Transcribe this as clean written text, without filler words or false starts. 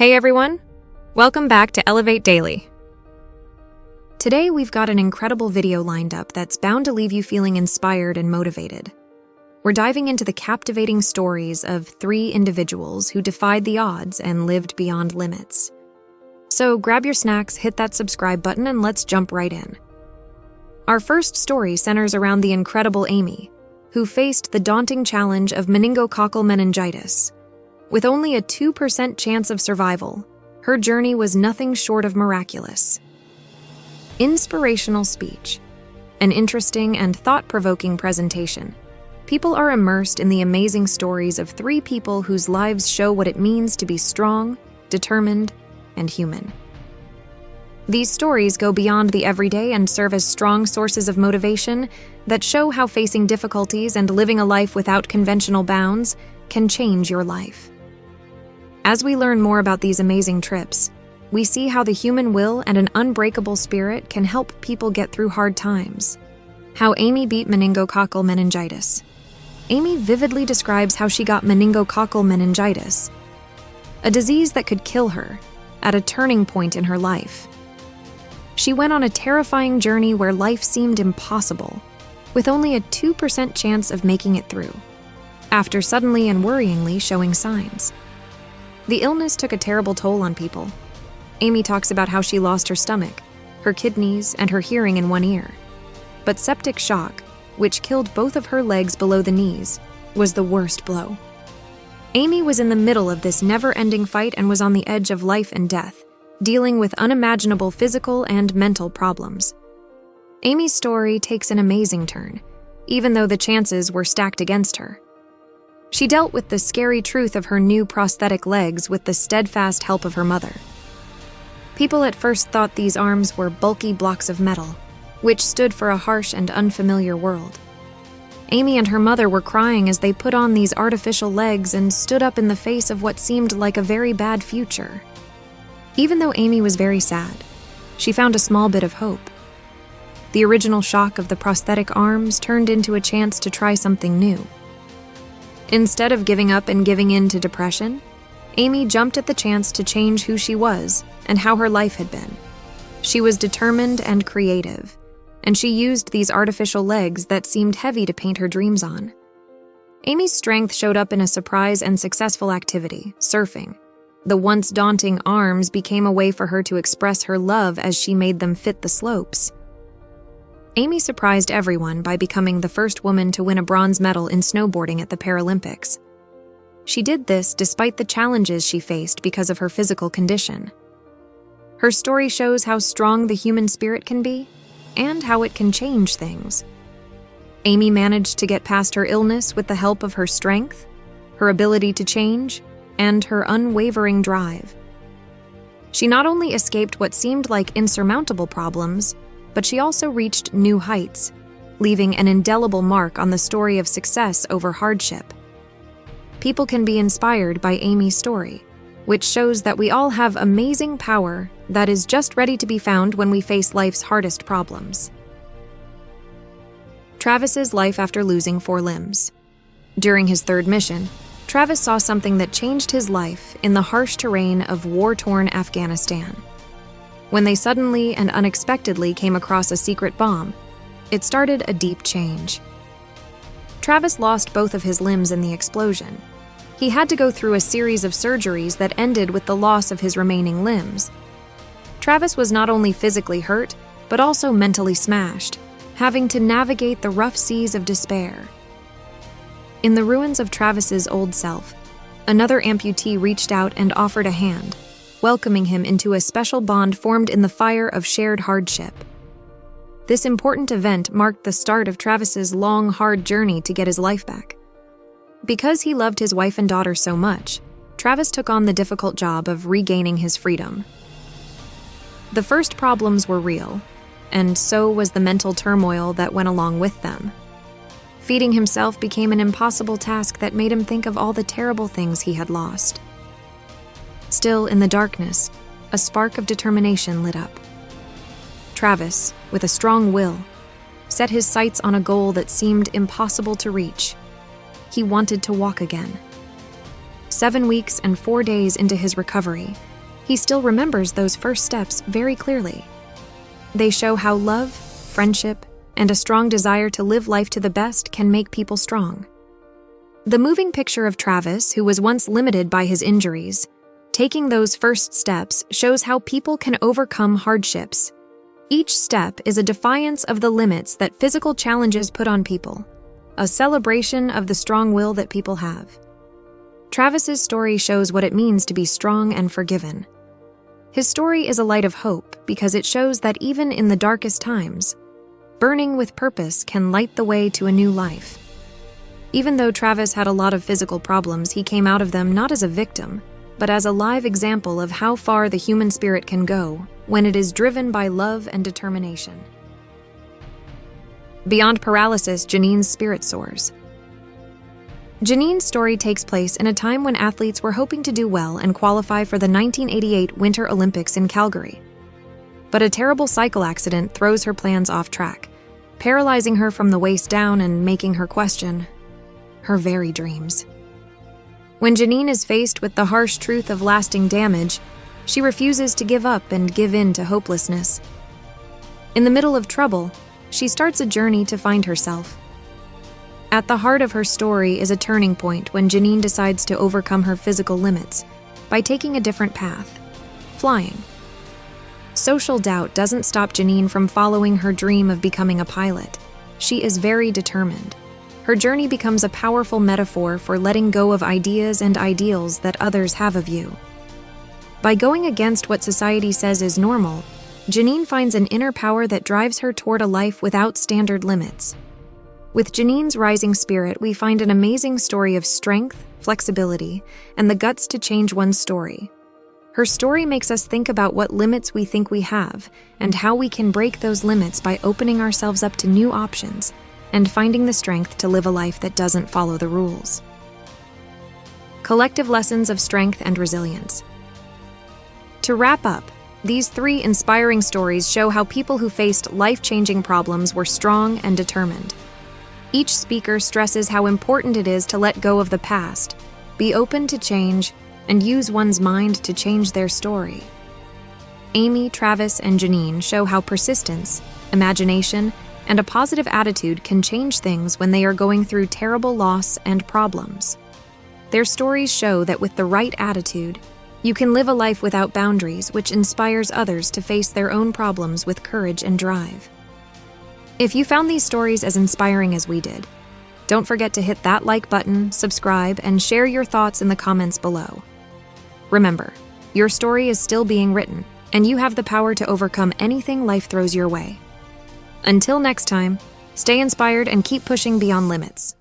Hey everyone, welcome back to Elevate Daily. Today we've got an incredible video lined up that's bound to leave you feeling inspired and motivated. We're diving into the captivating stories of 3 individuals who defied the odds and lived beyond limits. So grab your snacks, hit that subscribe button, and let's jump right in. Our first story centers around the incredible Amy, who faced the daunting challenge of meningococcal meningitis. With only a 2% chance of survival, her journey was nothing short of miraculous. Inspirational speech. An interesting and thought-provoking presentation. People are immersed in the amazing stories of 3 people whose lives show what it means to be strong, determined, and human. These stories go beyond the everyday and serve as strong sources of motivation that show how facing difficulties and living a life without conventional bounds can change your life. As we learn more about these amazing trips, we see how the human will and an unbreakable spirit can help people get through hard times. How Amy beat meningococcal meningitis. Amy vividly describes how she got meningococcal meningitis, a disease that could kill her, at a turning point in her life. She went on a terrifying journey where life seemed impossible, with only a 2% chance of making it through, after suddenly and worryingly showing signs. The illness took a terrible toll on people. Amy talks about how she lost her stomach, her kidneys, and her hearing in one ear. But septic shock, which killed both of her legs below the knees, was the worst blow. Amy was in the middle of this never-ending fight and was on the edge of life and death, dealing with unimaginable physical and mental problems. Amy's story takes an amazing turn, even though the chances were stacked against her. She dealt with the scary truth of her new prosthetic legs with the steadfast help of her mother. People at first thought these arms were bulky blocks of metal, which stood for a harsh and unfamiliar world. Amy and her mother were crying as they put on these artificial legs and stood up in the face of what seemed like a very bad future. Even though Amy was very sad, she found a small bit of hope. The original shock of the prosthetic arms turned into a chance to try something new. Instead of giving up and giving in to depression, Amy jumped at the chance to change who she was and how her life had been. She was determined and creative, and she used these artificial legs that seemed heavy to paint her dreams on. Amy's strength showed up in a surprise and successful activity, surfing. The once daunting arms became a way for her to express her love as she made them fit the slopes. Amy surprised everyone by becoming the first woman to win a bronze medal in snowboarding at the Paralympics. She did this despite the challenges she faced because of her physical condition. Her story shows how strong the human spirit can be and how it can change things. Amy managed to get past her illness with the help of her strength, her ability to change, and her unwavering drive. She not only escaped what seemed like insurmountable problems, but she also reached new heights, leaving an indelible mark on the story of success over hardship. People can be inspired by Amy's story, which shows that we all have amazing power that is just ready to be found when we face life's hardest problems. Travis's life after losing 4 limbs. During his 3rd mission, Travis saw something that changed his life in the harsh terrain of war-torn Afghanistan. When they suddenly and unexpectedly came across a secret bomb, it started a deep change. Travis lost both of his limbs in the explosion. He had to go through a series of surgeries that ended with the loss of his remaining limbs. Travis was not only physically hurt, but also mentally smashed, having to navigate the rough seas of despair. In the ruins of Travis's old self, another amputee reached out and offered a hand, welcoming him into a special bond formed in the fire of shared hardship. This important event marked the start of Travis's long, hard journey to get his life back. Because he loved his wife and daughter so much, Travis took on the difficult job of regaining his freedom. The first problems were real, and so was the mental turmoil that went along with them. Feeding himself became an impossible task that made him think of all the terrible things he had lost. Still, in the darkness, a spark of determination lit up. Travis, with a strong will, set his sights on a goal that seemed impossible to reach. He wanted to walk again. 7 weeks and 4 days into his recovery, he still remembers those first steps very clearly. They show how love, friendship, and a strong desire to live life to the best can make people strong. The moving picture of Travis, who was once limited by his injuries, taking those first steps shows how people can overcome hardships. Each step is a defiance of the limits that physical challenges put on people, a celebration of the strong will that people have. Travis's story shows what it means to be strong and forgiven. His story is a light of hope because it shows that even in the darkest times, burning with purpose can light the way to a new life. Even though Travis had a lot of physical problems, he came out of them not as a victim, but as a live example of how far the human spirit can go when it is driven by love and determination. Beyond paralysis, Janine's spirit soars. Janine's story takes place in a time when athletes were hoping to do well and qualify for the 1988 Winter Olympics in Calgary. But a terrible cycle accident throws her plans off track, paralyzing her from the waist down and making her question her very dreams. When Janine is faced with the harsh truth of lasting damage, she refuses to give up and give in to hopelessness. In the middle of trouble, she starts a journey to find herself. At the heart of her story is a turning point when Janine decides to overcome her physical limits by taking a different path, flying. Social doubt doesn't stop Janine from following her dream of becoming a pilot. She is very determined. Her journey becomes a powerful metaphor for letting go of ideas and ideals that others have of you. By going against what society says is normal, Janine finds an inner power that drives her toward a life without standard limits. With Janine's rising spirit, we find an amazing story of strength, flexibility, and the guts to change one's story. Her story makes us think about what limits we think we have and how we can break those limits by opening ourselves up to new options and finding the strength to live a life that doesn't follow the rules. Collective lessons of strength and resilience. To wrap up, these 3 inspiring stories show how people who faced life-changing problems were strong and determined. Each speaker stresses how important it is to let go of the past, be open to change, and use one's mind to change their story. Amy, Travis, and Janine show how persistence, imagination, and a positive attitude can change things when they are going through terrible loss and problems. Their stories show that with the right attitude, you can live a life without boundaries, which inspires others to face their own problems with courage and drive. If you found these stories as inspiring as we did, don't forget to hit that like button, subscribe, and share your thoughts in the comments below. Remember, your story is still being written, and you have the power to overcome anything life throws your way. Until next time, stay inspired and keep pushing beyond limits.